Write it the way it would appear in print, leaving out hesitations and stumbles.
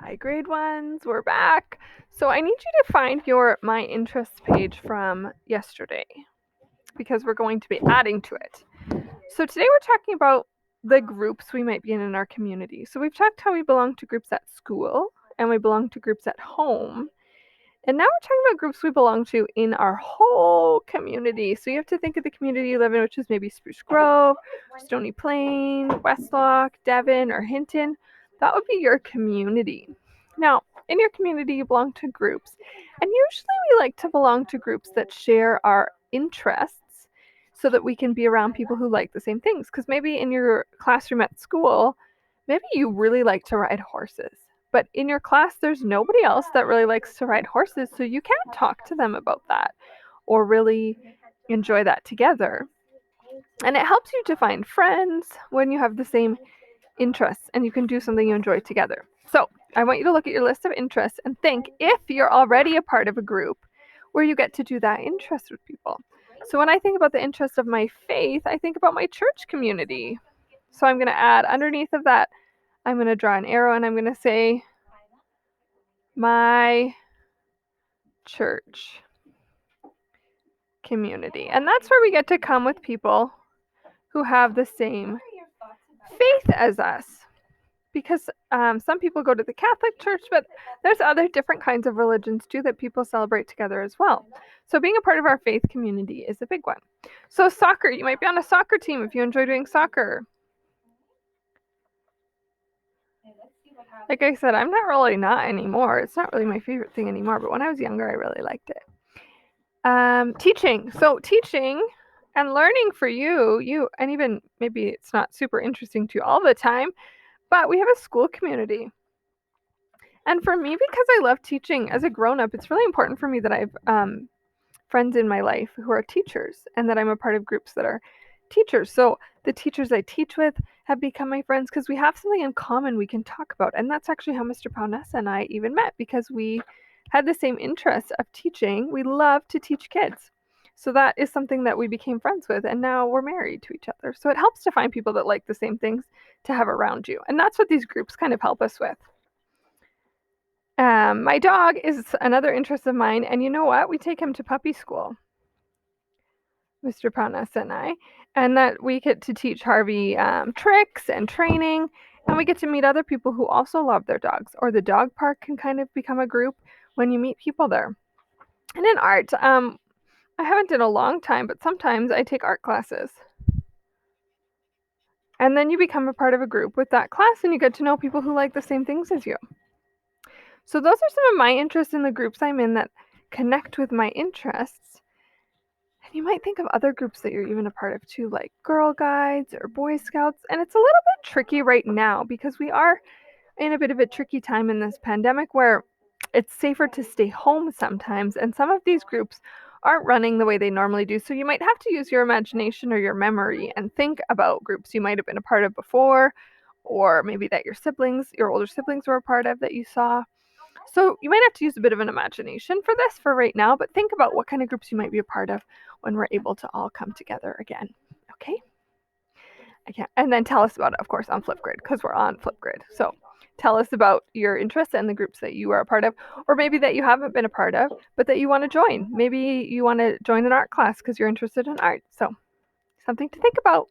Hi, grade ones. We're back. So I need you to find your My Interests page from yesterday because we're going to be adding to it. So today we're talking about the groups we might be in our community. So we've talked how we belong to groups at school and we belong to groups at home. And now we're talking about groups we belong to in our whole community. So you have to think of the community you live in, which is maybe Spruce Grove, Stony Plain, Westlock, Devon, or Hinton. That would be your community. Now, in your community, you belong to groups. And usually we like to belong to groups that share our interests so that we can be around people who like the same things. Because maybe in your classroom at school, maybe you really like to ride horses. But in your class, there's nobody else that really likes to ride horses, so you can't talk to them about that or really enjoy that together. And it helps you to find friends when you have the same interests and you can do something you enjoy together. So I want you to look at your list of interests and think if you're already a part of a group where you get to do that interest with people. So when I think about the interest of my faith, I think about my church community. So I'm going to add underneath of that, I'm going to draw an arrow and I'm going to say my church community. And that's where we get to come with people who have the same faith as us. Because some people go to the Catholic Church, but there's other different kinds of religions too that people celebrate together as well. So being a part of our faith community is a big one. So soccer, you might be on a soccer team if you enjoy doing soccer. Like I said, I'm not anymore. It's not really my favorite thing anymore, but when I was younger, I really liked it. Teaching. So teaching and learning for you, and even maybe it's not super interesting to you all the time, but we have a school community. And for me, because I love teaching as a grown up, it's really important for me that I have friends in my life who are teachers and that I'm a part of groups that are teachers. So the teachers I teach with have become my friends because we have something in common we can talk about. And that's actually how Mr. Paunessa and I even met because we had the same interests of teaching. We love to teach kids. So that is something that we became friends with, and now we're married to each other. So it helps to find people that like the same things to have around you. And that's what these groups kind of help us with. My dog is another interest of mine, and you know what? We take him to puppy school, Mr. Panas and I, and that we get to teach Harvey tricks and training, and we get to meet other people who also love their dogs. Or the dog park can kind of become a group when you meet people there. And in art, I haven't in a long time, but sometimes I take art classes. And then you become a part of a group with that class, and you get to know people who like the same things as you. So those are some of my interests in the groups I'm in that connect with my interests. And you might think of other groups that you're even a part of too, like Girl Guides or Boy Scouts. And it's a little bit tricky right now because we are in a bit of a tricky time in this pandemic where it's safer to stay home sometimes. And some of these groups aren't running the way they normally do. So you might have to use your imagination or your memory and think about groups you might have been a part of before, or maybe that your older siblings were a part of that you saw. So you might have to use a bit of an imagination for this for right now, but think about what kind of groups you might be a part of when we're able to all come together again. Okay? And then tell us about it, of course, on Flipgrid, because we're on Flipgrid. So tell us about your interests and the groups that you are a part of, or maybe that you haven't been a part of, but that you want to join. Maybe you want to join an art class because you're interested in art. So something to think about.